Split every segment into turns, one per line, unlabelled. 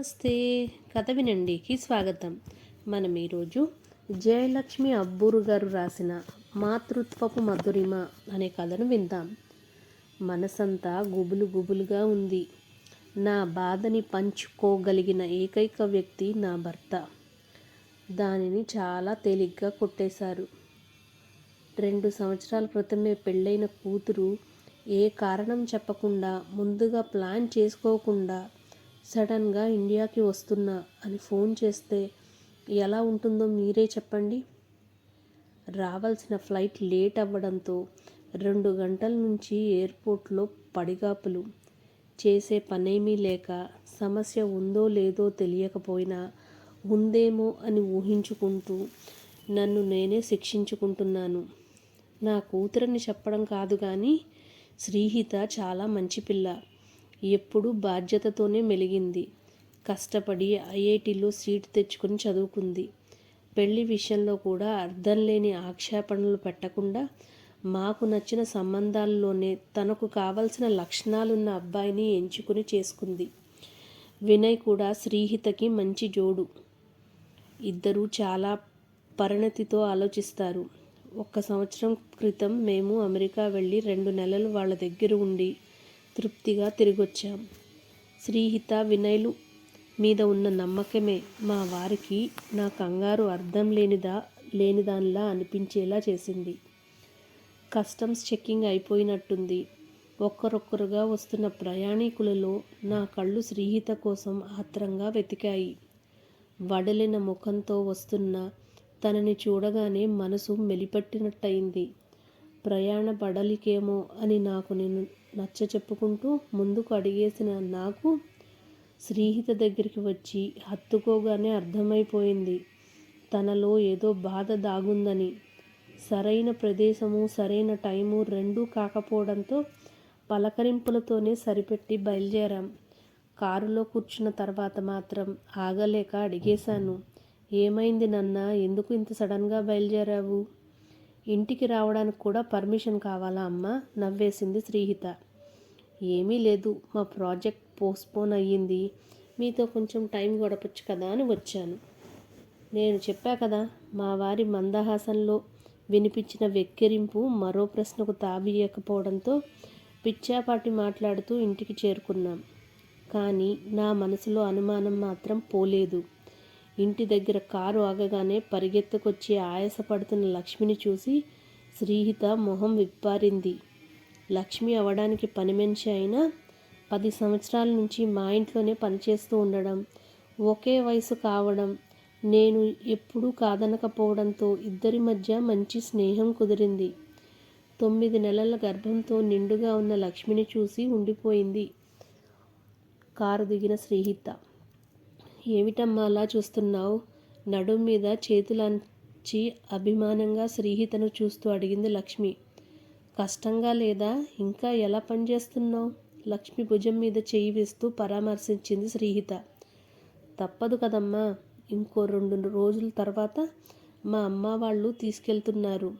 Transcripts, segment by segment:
నమస్తే. కథ వినండికి స్వాగతం. మనం ఈరోజు జయలక్ష్మి అబ్బూరు గారు రాసిన మాతృత్వపు మధురిమ అనే కథను విందాం. మనసంతా గుబులు గుబులుగా ఉంది. నా బాధని పంచుకోగలిగిన ఏకైక వ్యక్తి నా భర్త. దానిని చాలా తేలిగ్గా కొట్టేశారు. 2 సంవత్సరాల క్రితమే పెళ్ళైన కూతురు ఏ కారణం చెప్పకుండా, ముందుగా ప్లాన్ చేసుకోకుండా సడన్గా ఇండియాకి వస్తున్నా అని ఫోన్ చేస్తే ఎలా ఉంటుందో మీరే చెప్పండి. రావాల్సిన ఫ్లైట్ లేట్ అవ్వడంతో 2 గంటల నుంచి ఎయిర్పోర్ట్లో పడిగాపులు. చేసే పనేమీ లేక, సమస్య ఉందో లేదో తెలియకపోయినా ఉందేమో అని ఊహించుకుంటూ నన్ను నేనే శిక్షించుకుంటున్నాను. నా కూతురని చెప్పడం కాదు కానీ శ్రీహిత చాలా మంచి పిల్ల. ఎప్పుడూ బాధ్యతతోనే మెలిగింది. కష్టపడి ఐఐటిలో సీట్ తెచ్చుకొని చదువుకుంది. పెళ్లి విషయంలో కూడా అర్థం లేని ఆక్షేపణలు పెట్టకుండా మాకు నచ్చిన సంబంధాల్లోనే తనకు కావలసిన లక్షణాలున్న అబ్బాయిని ఎంచుకుని చేసుకుంది. వినయ్ కూడా శ్రీహితకి మంచి జోడు. ఇద్దరూ చాలా పరిణతితో ఆలోచిస్తారు. 1 సంవత్సరం క్రితం మేము అమెరికా వెళ్ళి 2 నెలలు వాళ్ళ దగ్గర ఉండి తృప్తిగా తిరిగొచ్చాం. శ్రీహిత, వినయ్లు మీద ఉన్న నమ్మకమే మా వారికి నా కంగారు అర్థం లేనిదానిలా అనిపించేలా చేసింది. కస్టమ్స్ చెక్కింగ్ అయిపోయినట్టుంది. ఒక్కరొక్కరుగా వస్తున్న ప్రయాణికులలో నా కళ్ళు శ్రీహిత కోసం ఆత్రంగా వెతికాయి. వడలిన ముఖంతో వస్తున్న తనని చూడగానే మనసు మెలిపెట్టినట్టయింది. ప్రయాణ బడలికేమో అని నాకు నేను నచ్చచెప్పుకుంటూ ముందుకు అడిగేసిన నాకు శ్రీహిత దగ్గరికి వచ్చి హత్తుకోగానే అర్థమైపోయింది తనలో ఏదో బాధ దాగుందని. సరైన ప్రదేశము, సరైన టైము రెండూ కాకపోవడంతో పలకరింపులతోనే సరిపెట్టి బయలుదేరాం. కారులో కూర్చున్న తర్వాత మాత్రం ఆగలేక అడిగేశాను, ఏమైంది నాన్నా, ఎందుకు ఇంత సడన్గా బయలుదేరావు? ఇంటికి రావడానికి కూడా పర్మిషన్ కావాలా అమ్మా? నవ్వేసింది శ్రీహిత. ఏమీ లేదు, మా ప్రాజెక్ట్ పోస్ట్పోన్ అయ్యింది. మీతో కొంచెం టైం గడపచ్చు కదా అని వచ్చాను. నేను చెప్పా కదా. మా వారి మందహాసంలో వినిపించిన వెక్కిరింపు మరో ప్రశ్నకు తాబియ్యకపోవడంతో పిచ్చాపాటి మాట్లాడుతూ ఇంటికి చేరుకున్నాం. కానీ నా మనసులో అనుమానం మాత్రం పోలేదు. ఇంటి దగ్గర కారు ఆగగానే పరిగెత్తుకొచ్చి ఆయాసపడుతున్న లక్ష్మిని చూసి శ్రీహిత మొహం విప్పారింది. లక్ష్మి అవడానికి పని మనిషి అయినా 10 సంవత్సరాల నుంచి మా ఇంట్లోనే పనిచేస్తూ ఉండడం, ఒకే వయసు కావడం, నేను ఎప్పుడూ కాదనకపోవడంతో ఇద్దరి మధ్య మంచి స్నేహం కుదిరింది. 9 నెలల గర్భంతో నిండుగా ఉన్న లక్ష్మిని చూసి ఉండిపోయింది కారు దిగిన శ్రీహిత. ఏమిటమ్మా అలా చూస్తున్నావు? నడుం మీద చేతులంచి అభిమానంగా శ్రీహితను చూస్తూ అడిగింది లక్ష్మి. కష్టంగా లేదా? ఇంకా ఎలా పనిచేస్తున్నావు? లక్ష్మి భుజం మీద చెయ్యి వేస్తూ పరామర్శించింది శ్రీహిత. తప్పదు కదమ్మా. ఇంకో 2 రోజుల తర్వాత మా అమ్మ వాళ్ళు తీసుకెళ్తున్నారు.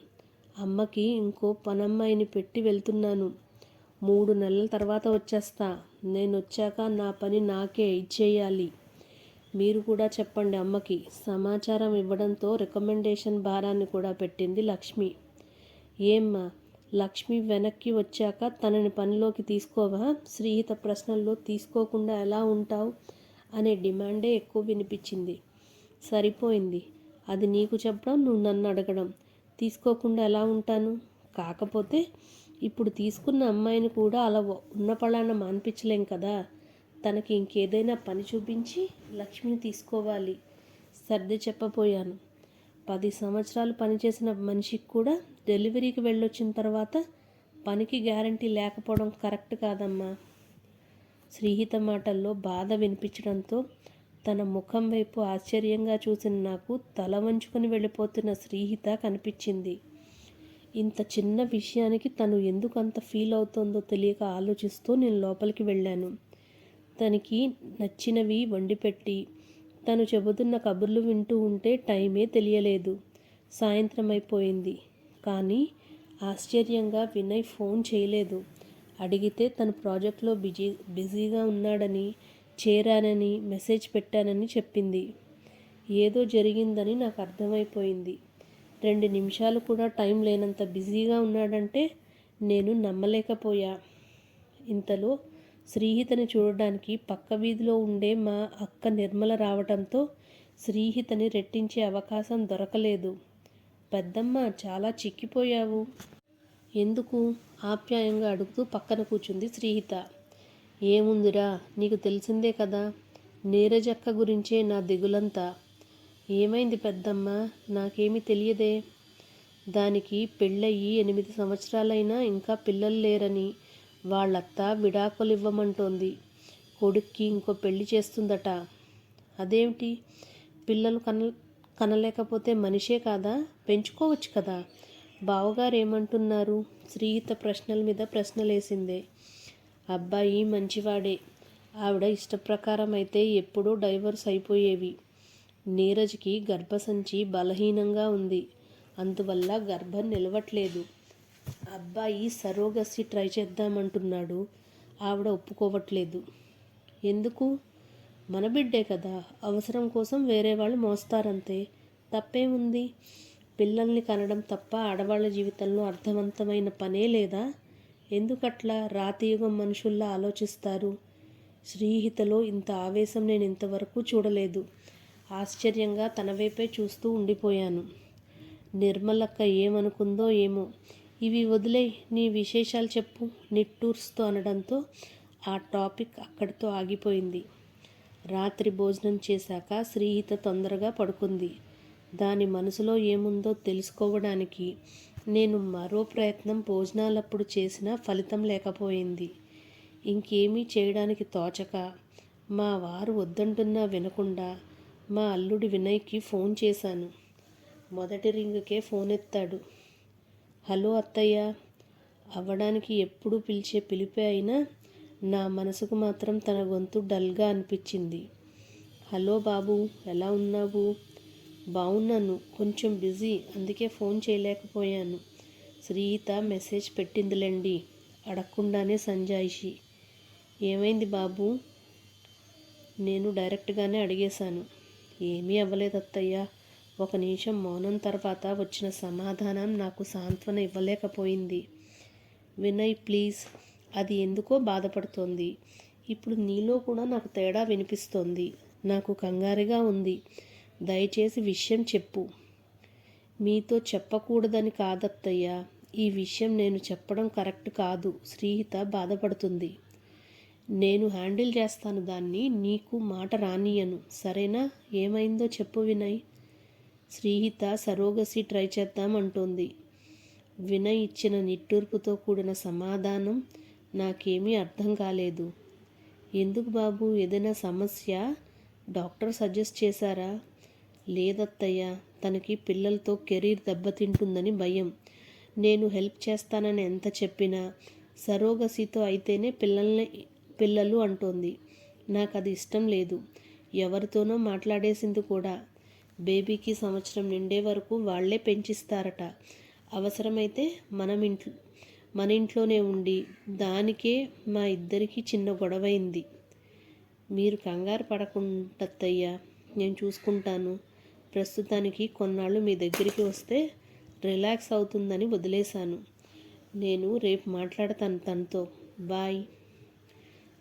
అమ్మకి ఇంకో పనమ్మాయిని పెట్టి వెళ్తున్నాను. 3 నెలల తర్వాత వచ్చేస్తా. నేనొచ్చాక నా పని నాకే ఇచ్చేయాలి. మీరు కూడా చెప్పండి అమ్మకి. సమాచారం ఇవ్వడంతో రికమెండేషన్ భారాన్ని కూడా పెట్టింది లక్ష్మి. ఏమ్మా, లక్ష్మి వెనక్కి వచ్చాక తనని పనిలోకి తీసుకోవా? శ్రీహిత ప్రశ్నల్లో తీసుకోకుండా ఎలా ఉంటావు అనే డిమాండే ఎక్కువ వినిపించింది. సరిపోయింది. అది నీకు చెప్పడం, నువ్వు నన్ను అడగడం. తీసుకోకుండా ఎలా ఉంటాను? కాకపోతే ఇప్పుడు తీసుకున్న అమ్మాయిని కూడా అలా ఉన్నపళాన మాన్పించలేం కదా. తనకి ఇంకేదైనా పని చూపించి లక్ష్మిని తీసుకోవాలి. సర్ది చెప్పబోయాను. 10 సంవత్సరాలు పనిచేసిన మనిషికి కూడా డెలివరీకి వెళ్ళొచ్చిన తర్వాత పనికి గ్యారంటీ లేకపోవడం కరెక్ట్ కాదమ్మా. శ్రీహిత మాటల్లో బాధ వినిపించడంతో తన ముఖం వైపు ఆశ్చర్యంగా చూసిన నాకు తల వంచుకొని వెళ్ళిపోతున్న శ్రీహిత కనిపించింది. ఇంత చిన్న విషయానికి తను ఎందుకు అంత ఫీల్ అవుతోందో తెలియక ఆలోచిస్తూ నేను లోపలికి వెళ్ళాను. తనకి నచ్చినవి వండిపెట్టి తను చెబుతున్న కబుర్లు వింటూ ఉంటే టైమే తెలియలేదు. సాయంత్రం అయిపోయింది. కానీ ఆశ్చర్యంగా వినయ్ ఫోన్ చేయలేదు. అడిగితే తన ప్రాజెక్ట్లో బిజీగా ఉన్నాడని చేరానని మెసేజ్ పెట్టానని చెప్పింది. ఏదో జరిగిందని నాకు అర్థమైపోయింది. 2 నిమిషాలు కూడా టైం లేనంత బిజీగా ఉన్నాడంటే నేను నమ్మలేకపోయా. ఇంతలో శ్రీహితని చూడడానికి పక్క వీధిలో ఉండే మా అక్క నిర్మల రావటంతో శ్రీహితని రెట్టించే అవకాశం దొరకలేదు. పెద్దమ్మ, చాలా చిక్కిపోయావు. ఎందుకు? ఆప్యాయంగా అడుగుతూ పక్కన కూర్చుంది శ్రీహిత. ఏముందిరా, నీకు తెలిసిందే కదా, నీరజక్క గురించే నా దిగులంతా. ఏమైంది పెద్దమ్మ? నాకేమీ తెలియదే. దానికి పెళ్ళయి 8 సంవత్సరాలైనా ఇంకా పిల్లలు లేరని వాళ్ళత్త విడాకులు ఇవ్వమంటోంది. కొడుక్కి ఇంకో పెళ్లి చేస్తుందట. అదేమిటి? పిల్లలు కనలేకపోతే మనిషే కాదా? పెంచుకోవచ్చు కదా. బావగారు ఏమంటున్నారు? శ్రీహిత ప్రశ్నల మీద ప్రశ్నలేసిందే. అబ్బాయి మంచివాడే. ఆవిడ ఇష్టప్రకారం అయితే ఎప్పుడూ డైవర్స్ అయిపోయేవి. నీరజ్కి గర్భసంచి బలహీనంగా ఉంది. అందువల్ల గర్భం నిలవట్లేదు. అబ్బాయి సరోగసి ట్రై చేద్దామంటున్నాడు. ఆవిడ ఒప్పుకోవట్లేదు. ఎందుకు? మన బిడ్డే కదా, అవసరం కోసం వేరే వాళ్ళు మోస్తారంతే. తప్పేముంది? పిల్లల్ని కనడం తప్ప ఆడవాళ్ళ జీవితంలో అర్థవంతమైన పనే లేదా? ఎందుకట్లా రాతియుగం మనుషుల్లా ఆలోచిస్తారు? శ్రీహితలో ఇంత ఆవేశం నేను ఇంతవరకు చూడలేదు. ఆశ్చర్యంగా తన వైపే చూస్తూ ఉండిపోయాను. నిర్మలక్క ఏమనుకుందో ఏమో. ఇవి వదిలే, నీ విశేషాలు చెప్పు నిట్టూర్స్తో అనడంతో ఆ టాపిక్ అక్కడితో ఆగిపోయింది. రాత్రి భోజనం చేశాక శ్రీహిత తొందరగా పడుకుంది. దాని మనసులో ఏముందో తెలుసుకోవడానికి నేను మరో ప్రయత్నం భోజనాలప్పుడు చేసినా ఫలితం లేకపోయింది. ఇంకేమీ చేయడానికి తోచక మా వారు వద్దంటున్నా వినకుండా మా అల్లుడి వినయ్కి ఫోన్ చేశాను. మొదటి రింగుకే ఫోన్ ఎత్తాడు. హలో అత్తయ్య అవ్వడానికి ఎప్పుడూ పిలిచే పిలిపే అయినా నా మనసుకు మాత్రం తన గొంతు డల్గా అనిపించింది. హలో బాబు, ఎలా ఉన్నావు? బాగున్నాను, కొంచెం బిజీ, అందుకే ఫోన్ చేయలేకపోయాను. శ్రీహిత మెసేజ్ పెట్టిందిలేండి అడగకుండానే సంజాయిషి. ఏమైంది బాబు? నేను డైరెక్ట్గానే అడిగేశాను. ఏమీ అవ్వలేదు అత్తయ్య. 1 నిమిషం మౌనం తర్వాత వచ్చిన సమాధానం నాకు సాంత్వన ఇవ్వలేకపోయింది. వినయ్ ప్లీజ్, అది ఎందుకో బాధపడుతోంది. ఇప్పుడు నీలో కూడా నాకు తేడా వినిపిస్తోంది. నాకు కంగారుగా ఉంది. దయచేసి విషయం చెప్పు. మీతో చెప్పకూడదని కాదత్తయ్య, ఈ విషయం నేను చెప్పడం కరెక్ట్ కాదు. శ్రీహిత బాధపడుతుంది. నేను హ్యాండిల్ చేస్తాను దాన్ని, నీకు మాట రానియను, సరేనా? ఏమైందో చెప్పు వినయ్. శ్రీహిత సరోగసి ట్రై చేద్దామంటోంది. వినయ్ ఇచ్చిన నిట్టూర్పుతో కూడిన సమాధానం నాకేమీ అర్థం కాలేదు. ఎందుకు బాబు, ఏదైనా సమస్య? డాక్టర్ సజెస్ట్ చేశారా? లేదత్తయ్య, తనకి పిల్లలతో కెరీర్ దెబ్బతింటుందని భయం. నేను హెల్ప్ చేస్తానని ఎంత చెప్పినా సరోగసితో అయితేనే పిల్లలు అంటోంది. నాకు అది ఇష్టం లేదు. ఎవరితోనో మాట్లాడేసింది కూడా. బేబీకి 1 సంవత్సరం నిండే వరకు వాళ్లే పెంచిస్తారట. అవసరమైతే మన ఇంట్లోనే ఉండి. దానికే మా ఇద్దరికీ చిన్న గొడవైంది. మీరు కంగారు పడకుండత్తయ్యా, నేను చూసుకుంటాను. ప్రస్తుతానికి కొన్నాళ్ళు మీ దగ్గరికి వస్తే రిలాక్స్ అవుతుందని వదిలేశాను. నేను రేపు మాట్లాడతాను తనతో. బాయ్.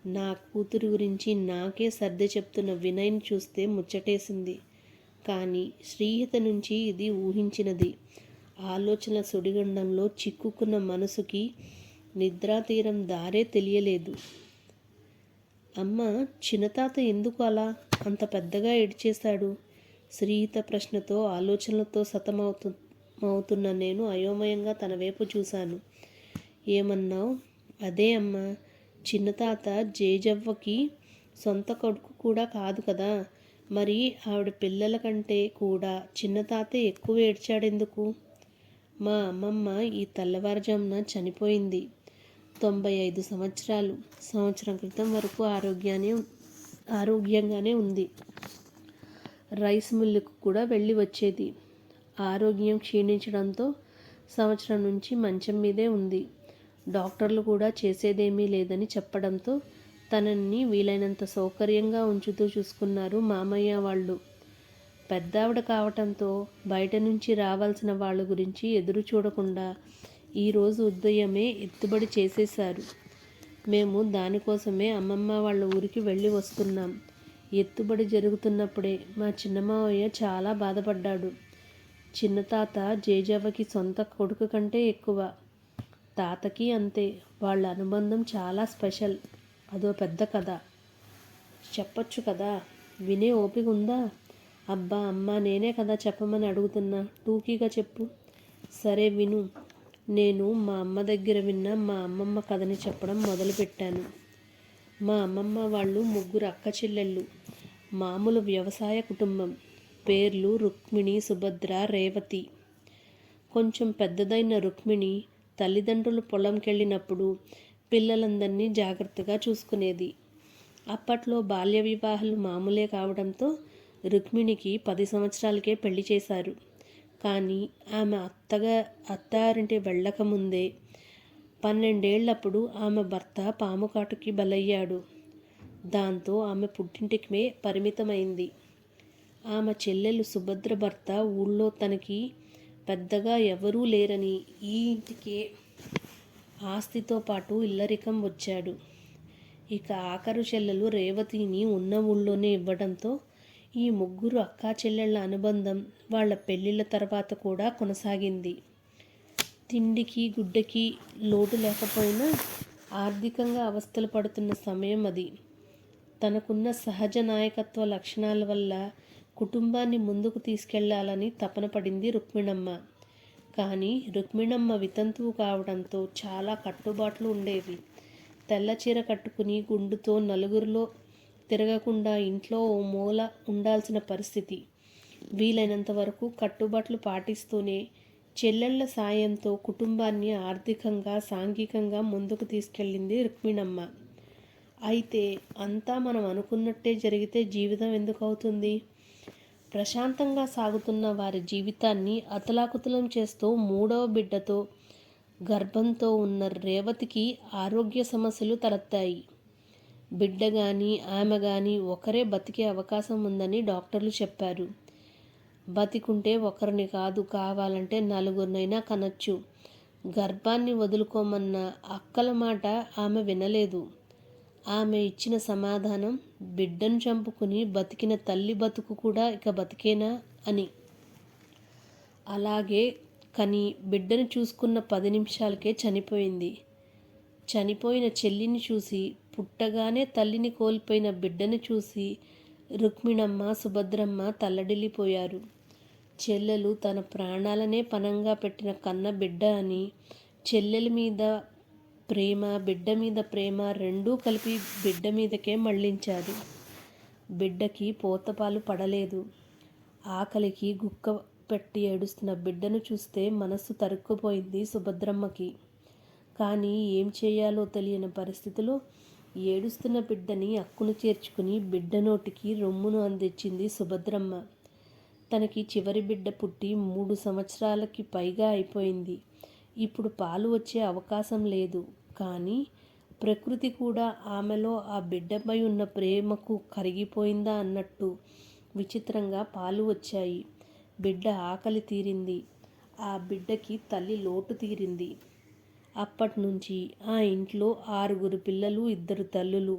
నా కూతురి గురించి నాకే సర్ది చెప్తున్న వినయ్ని చూస్తే ముచ్చటేసింది. కానీ శ్రీహిత నుంచి ఇది ఊహించినది. ఆలోచన సుడిగుండంలో చిక్కుకున్న మనసుకి నిద్రాతీరం దారే తెలియలేదు. అమ్మ, చిన్నతాత ఎందుకు అలా అంత పెద్దగా ఏడ్చేశాడు? శ్రీహిత ప్రశ్నతో ఆలోచనలతో సతమవుతున్న నేను అయోమయంగా తన వైపు చూశాను. ఏమన్నావు? అదే అమ్మా, చిన్నతాత జేజవ్వకి సొంత కొడుకు కూడా కాదు కదా. మరి ఆవిడ పిల్లల కంటే కూడా చిన్నతాతే ఎక్కువ ఏడ్చాడెందుకు? మా అమ్మమ్మ ఈ తెల్లవారుజామున చనిపోయింది. 95 సంవత్సరాలు. సంవత్సరం క్రితం వరకు ఆరోగ్యంగానే ఉంది. రైస్ మిల్లుకు కూడా వెళ్ళి వచ్చేది. ఆరోగ్యం క్షీణించడంతో సంవత్సరం నుంచి మంచం మీదే ఉంది. డాక్టర్లు కూడా చేసేదేమీ లేదని చెప్పడంతో తనని వీలైనంత సౌకర్యంగా ఉంచుతూ చూసుకున్నారు మామయ్య వాళ్ళు. పెద్దావిడ కావటంతో బయట నుంచి రావాల్సిన వాళ్ళ గురించి ఎదురు చూడకుండా ఈరోజు ఉదయమే ఎత్తుబడి చేసేశారు. మేము దానికోసమే అమ్మమ్మ వాళ్ళ ఊరికి వెళ్ళి వస్తున్నాం. ఎత్తుబడి జరుగుతున్నప్పుడే మా చిన్నమావయ్య చాలా బాధపడ్డాడు. చిన్న తాత జేజవ్వకి సొంత కొడుకు కంటే ఎక్కువ. తాతకి అంతే. వాళ్ళ అనుబంధం చాలా స్పెషల్. అదో పెద్ద కథ. చెప్పొచ్చు కదా, వినే ఓపిక ఉందా? అబ్బా అమ్మ, నేనే కదా చెప్పమని అడుగుతున్నా, టూకీగా చెప్పు. సరే విను. నేను మా అమ్మ దగ్గర విన్న మా అమ్మమ్మ కథని చెప్పడం మొదలుపెట్టాను. మా అమ్మమ్మ వాళ్ళు 3 అక్క చెల్లెళ్ళు. మామూలు వ్యవసాయ కుటుంబం. పేర్లు రుక్మిణి, సుభద్ర, రేవతి. కొంచెం పెద్దదైన రుక్మిణి తల్లిదండ్రులు పొలంకెళ్ళినప్పుడు పిల్లలందరినీ జాగ్రత్తగా చూసుకునేది. అప్పట్లో బాల్య వివాహాలు మామూలే కావడంతో రుక్మిణికి 10 సంవత్సరాలకే పెళ్లి చేశారు. కానీ ఆమె అత్తారింటి వెళ్ళకముందే 12 ఏళ్లప్పుడు ఆమె భర్త పాము కాటుకి బలయ్యాడు. దాంతో ఆమె పుట్టింటికే పరిమితమైంది. ఆమె చెల్లెలు సుభద్ర భర్త ఊళ్ళో తనకి పెద్దగా ఎవరూ లేరని ఈ ఇంటికే ఆస్తితో పాటు ఇల్లరికం వచ్చాడు. ఇక ఆఖరు చెల్లెలు రేవతిని ఉన్న ఊళ్ళోనే ఇవ్వడంతో ఈ 3 అక్కా చెల్లెళ్ళ అనుబంధం వాళ్ళ పెళ్ళిళ్ళ తర్వాత కూడా కొనసాగింది. తిండికి గుడ్డకి లోటు లేకపోయినా ఆర్థికంగా అవస్థలు పడుతున్న సమయం అది. తనకున్న సహజ నాయకత్వ లక్షణాల వల్ల కుటుంబాన్ని ముందుకు తీసుకెళ్లాలని తపన పడింది రుక్మిణమ్మ. కానీ రుక్మిణమ్మ వితంతువు కావడంతో చాలా కట్టుబాట్లు ఉండేవి. తెల్ల చీర కట్టుకుని గుండుతో నలుగురిలో తిరగకుండా ఇంట్లో ఓ మూల ఉండాల్సిన పరిస్థితి. వీలైనంత వరకు కట్టుబాట్లు పాటిస్తూనే చెల్లెళ్ల సాయంతో కుటుంబాన్ని ఆర్థికంగా సాంఘికంగా ముందుకు తీసుకెళ్ళింది రుక్మిణమ్మ. అయితే అంతా మనం అనుకున్నట్టే జరిగితే జీవితం ఎందుకు అవుతుంది? ప్రశాంతంగా సాగుతున్న వారి జీవితాన్ని అతలాకుతలం చేస్తూ 3వ బిడ్డతో గర్భంతో ఉన్న రేవతికి ఆరోగ్య సమస్యలు తలెత్తాయి. బిడ్డ కానీ ఆమె కానీ ఒకరే బతికే అవకాశం ఉందని డాక్టర్లు చెప్పారు. బతికుంటే ఒకరిని కాదు, కావాలంటే 4గురినైనా కనొచ్చు. గర్భాన్ని వదులుకోమన్న అక్కల మాట ఆమె వినలేదు. ఆమె ఇచ్చిన సమాధానం, బిడ్డను చంపుకుని బతికిన తల్లి బతుకు కూడా ఇక బతికేనా అని. అలాగే కని బిడ్డను చూసుకున్న 10 నిమిషాలకే చనిపోయింది. చనిపోయిన చెల్లిని చూసి, పుట్టగానే తల్లిని కోల్పోయిన బిడ్డను చూసి రుక్మిణమ్మ, సుభద్రమ్మ తల్లడిల్లిపోయారు. చెల్లెలు తన ప్రాణాలనే పణంగా పెట్టిన కన్న బిడ్డ అని చెల్లెలి మీద ప్రేమ, బిడ్డ మీద ప్రేమ రెండూ కలిపి బిడ్డ మీదకే మళ్లించారు. బిడ్డకి పోతపాలు పడలేదు. ఆకలికి గుక్క పెట్టి ఏడుస్తున్న బిడ్డను చూస్తే మనస్సు తరుక్కుపోయింది సుభద్రమ్మకి. కానీ ఏం చేయాలో తెలియని పరిస్థితిలో ఏడుస్తున్న బిడ్డని అక్కును చేర్చుకుని బిడ్డ నోటికి రొమ్మును అందించింది సుభద్రమ్మ. తనకి చివరి బిడ్డ పుట్టి 3 సంవత్సరాలకి పైగా అయిపోయింది. ఇప్పుడు పాలు వచ్చే అవకాశం లేదు. కానీ ప్రకృతి కూడా ఆమెలో ఆ బిడ్డపై ఉన్న ప్రేమకు కరిగిపోయిందా అన్నట్టు విచిత్రంగా పాలు వచ్చాయి. బిడ్డ ఆకలి తీరింది. ఆ బిడ్డకి తల్లి లోటు తీరింది. అప్పట్నుంచి ఆ ఇంట్లో 6 పిల్లలు, 2 తల్లులు.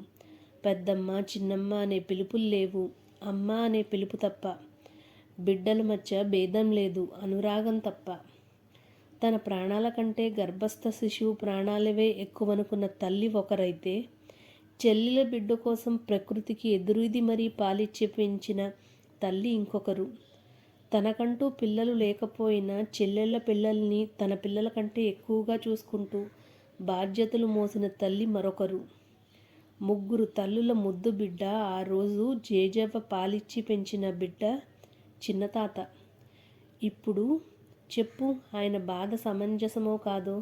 పెద్దమ్మ, చిన్నమ్మ అనే పిలుపులు లేవు. అమ్మ అనే పిలుపు తప్ప. బిడ్డల మధ్య భేదం లేదు, అనురాగం తప్ప. తన ప్రాణాల కంటే గర్భస్థ శిశువు ప్రాణాలవే ఎక్కువనుకున్న తల్లి ఒకరైతే, చెల్లెల బిడ్డ కోసం ప్రకృతికి ఎదురీది మరీ పాలిచ్చి పెంచిన తల్లి ఇంకొకరు. తనకంటూ పిల్లలు లేకపోయినా చెల్లెళ్ళ పిల్లల్ని తన పిల్లల కంటే ఎక్కువగా చూసుకుంటూ బాధ్యతలు మోసిన తల్లి మరొకరు. 3 తల్లుల ముద్దు బిడ్డ, ఆ రోజు జేజవ్వ పాలిచ్చి పెంచిన బిడ్డ చిన్నతాత. ఇప్పుడు చెప్పు, ఆయన బాధ సమంజసమో కాదో?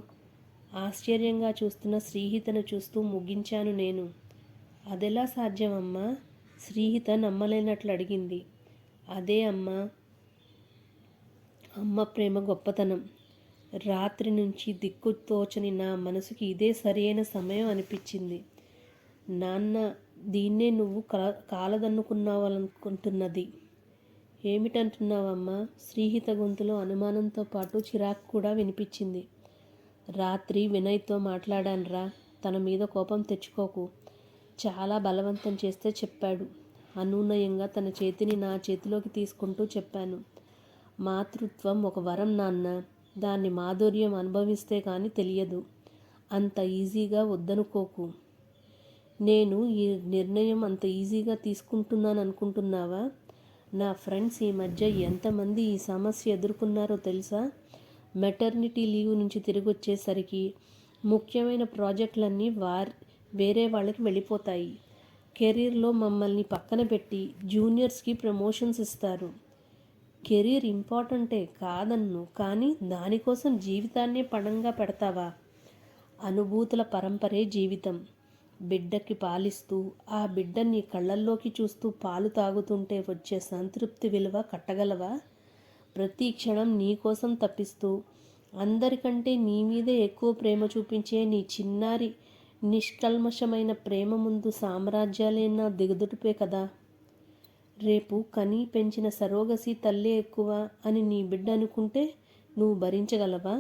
ఆశ్చర్యంగా చూస్తున్న శ్రీహితను చూస్తూ ముగించాను నేను. అదెలా సాధ్యమమ్మా? శ్రీహిత నమ్మలేనట్లు అడిగింది. అదే అమ్మా, అమ్మ ప్రేమ గొప్పతనం. రాత్రి నుంచి దిక్కు తోచని నా మనసుకి ఇదే సరైన సమయం అనిపించింది. నాన్న, దీన్నే నువ్వు కాలదన్నుకున్నావనుకుంటున్నది. ఏమిటంటున్నావమ్మా? శ్రీహిత గొంతులో అనుమానంతో పాటు చిరాకు కూడా వినిపించింది. రాత్రి వినయ్తో మాట్లాడానురా. తన మీద కోపం తెచ్చుకోకు. చాలా బలవంతం చేస్తే చెప్పాడు. అనూనయంగా తన చేతిని నా చేతిలోకి తీసుకుంటూ చెప్పాను. మాతృత్వం ఒక వరం నాన్న. దాన్ని మాధుర్యం అనుభవిస్తే కానీ తెలియదు. అంత ఈజీగా వద్దనుకోకు. నేను ఈ నిర్ణయం అంత ఈజీగా తీసుకుంటున్నాను అనుకుంటున్నావా? నా ఫ్రెండ్స్ ఈ మధ్య ఎంతమంది ఈ సమస్య ఎదుర్కొన్నారో తెలుసా? మెటర్నిటీ లీవ్ నుంచి తిరిగి వచ్చేసరికి ముఖ్యమైన ప్రాజెక్టులన్నీ వేరే వాళ్ళకి వెళ్ళిపోతాయి. కెరీర్లో మమ్మల్ని పక్కన పెట్టి జూనియర్స్కి ప్రమోషన్స్ ఇస్తారు. కెరీర్ ఇంపార్టెంటే కాదన్ను, కానీ దానికోసం జీవితాన్నే పణంగా పెడతావా? అనుభూతుల పరంపరే జీవితం. బిడ్డకి పాలిస్తూ ఆ బిడ్డని కళ్ళల్లోకి చూస్తూ పాలు తాగుతుంటే వచ్చే సంతృప్తి విలువ కట్టగలవా? ప్రతి క్షణం నీ కోసం తప్పిస్తూ అందరికంటే నీ మీదే ఎక్కువ ప్రేమ చూపించే నీ చిన్నారి నిష్కల్మషమైన ప్రేమ ముందు సామ్రాజ్యాలైనా దిగదుడిపే కదా. రేపు కనీ పెంచిన సరోగసి తల్లే ఎక్కువ అని నీ బిడ్డ అనుకుంటే నువ్వు భరించగలవా?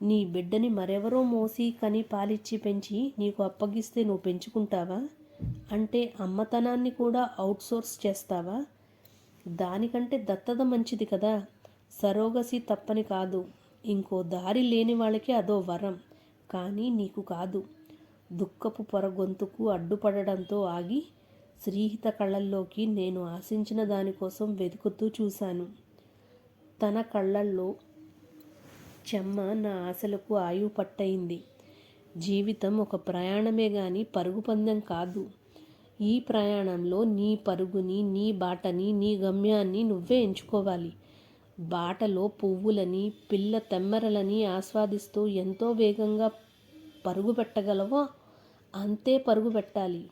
నీ బిడ్డని మరెవరో మోసి కని పాలిచ్చి పెంచి నీకు అప్పగిస్తే నువ్వు పెంచుకుంటావా? అంటే అమ్మతనాన్ని కూడా అవుట్సోర్స్ చేస్తావా? దానికంటే దత్తత మంచిది కదా. సరోగసి తప్పని కాదు. ఇంకో దారి లేని వాళ్ళకి అదో వరం. కానీ నీకు కాదు. దుఃఖపు పొర గొంతుకు అడ్డుపడడంతో ఆగి శ్రీహిత కళ్ళల్లోకి నేను ఆశించిన దానికోసం వెతుకుతూ చూశాను. తన కళ్ళల్లో చెమ్మ నా ఆశలకు ఆయువు పట్టయింది. జీవితం ఒక ప్రయాణమే గాని పరుగు పందెం కాదు. ఈ ప్రయాణంలో నీ పరుగుని, నీ బాటని, నీ గమ్యాన్ని నువ్వే ఎంచుకోవాలి. బాటలో పువ్వులని, పిల్ల తెమ్మరలని ఆస్వాదిస్తూ ఎంతో వేగంగా పరుగు పెట్టగలవో అంతే పరుగు పెట్టాలి.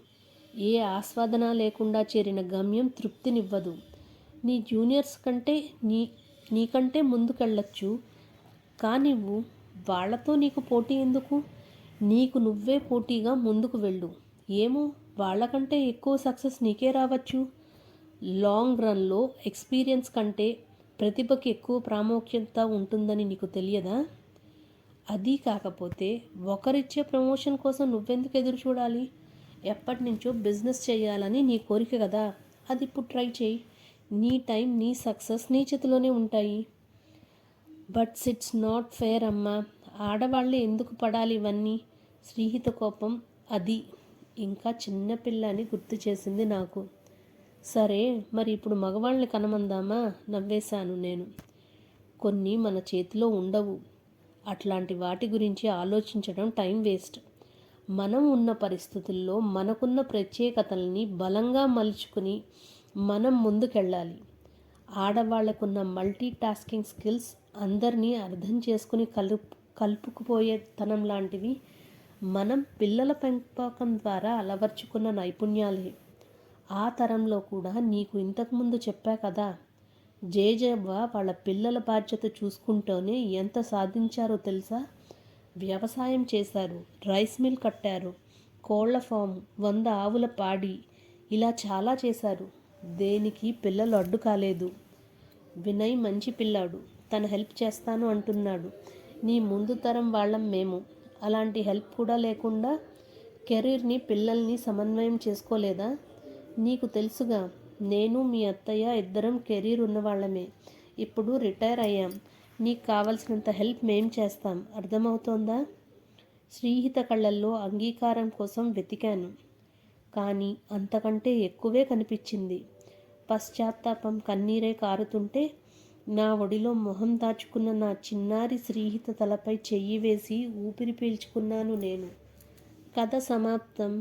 ఏ ఆస్వాదన లేకుండా చేరిన గమ్యం తృప్తినివ్వదు. నీ జూనియర్స్ కంటే నీకంటే ముందుకెళ్ళొచ్చు. కానివ్వు. వాళ్లతో నీకు పోటీ ఎందుకు? నీకు నువ్వే పోటీగా ముందుకు వెళ్ళు. ఏమో, వాళ్ళకంటే ఎక్కువ సక్సెస్ నీకే రావచ్చు. లాంగ్ రన్లో ఎక్స్పీరియన్స్ కంటే ప్రతిభకి ఎక్కువ ప్రాముఖ్యత ఉంటుందని నీకు తెలియదా? అది కాకపోతే ఒకరిచ్చే ప్రమోషన్ కోసం నువ్వెందుకు ఎదురు చూడాలి? ఎప్పటి నుంచో బిజినెస్ చేయాలని నీ కోరిక కదా. అది ఇప్పుడు ట్రై చేయి. నీ టైం, నీ సక్సెస్ నీ చేతిలోనే ఉంటాయి. బట్ ఇట్స్ నాట్ ఫేర్ అమ్మా. ఆడవాళ్ళే ఎందుకు పడాలి ఇవన్నీ? శ్రీహిత కోపం అది ఇంకా చిన్నపిల్లని గుర్తు చేసింది నాకు. సరే, మరి ఇప్పుడు మగవాళ్ళని కనమందామా? నవ్వేశాను నేను. కొన్ని మన చేతిలో ఉండవు. అట్లాంటి వాటి గురించి ఆలోచించడం టైం వేస్ట్. మనం ఉన్న పరిస్థితుల్లో మనకున్న ప్రత్యేకతల్ని బలంగా మలుచుకుని మనం ముందుకెళ్ళాలి. ఆడవాళ్లకున్న మల్టీ టాస్కింగ్ స్కిల్స్ అందరినీ అర్థం చేసుకుని కలుపుకుపోయే తనం లాంటివి. మనం పిల్లల పెంపకం ద్వారా అలవర్చుకున్న నైపుణ్యాలే. ఆ తరంలో కూడా నీకు ఇంతకుముందు చెప్పా కదా, జేజవ్వ వాళ్ళ పిల్లల బాధ్యత చూసుకుంటూనే ఎంత సాధించారో తెలుసా? వ్యవసాయం చేశారు, రైస్ మిల్ కట్టారు, కోళ్ల ఫామ్, 100 ఆవుల పాడి, ఇలా చాలా చేశారు. దేనికి పిల్లలు అడ్డు కాలేదు. వినయ్ మంచి పిల్లాడు. తను హెల్ప్ చేస్తాను అంటున్నాడు. నీ ముందు తరం వాళ్ళం మేము. అలాంటి హెల్ప్ కూడా లేకుండా కెరీర్ని, పిల్లల్ని సమన్వయం చేసుకోలేదా? నీకు తెలుసుగా, నేను మీ అత్తయ్య ఇద్దరం కెరీర్ ఉన్నవాళ్ళమే. ఇప్పుడు రిటైర్ అయ్యాం. నీకు కావలసినంత హెల్ప్ మేం చేస్తాం. అర్థమవుతోందా? శ్రీహిత కళ్ళల్లో అంగీకారం కోసం వెతికాను. కానీ అంతకంటే ఎక్కువే కనిపించింది. పశ్చాత్తాపం కన్నీరే కారుతుంటే నా ఒడిలో మొహం దాచుకున్న నా చిన్నారి శ్రీహిత తలపై చెయ్యి వేసి ఊపిరి పీల్చుకున్నాను నేను. కథ సమాప్తం.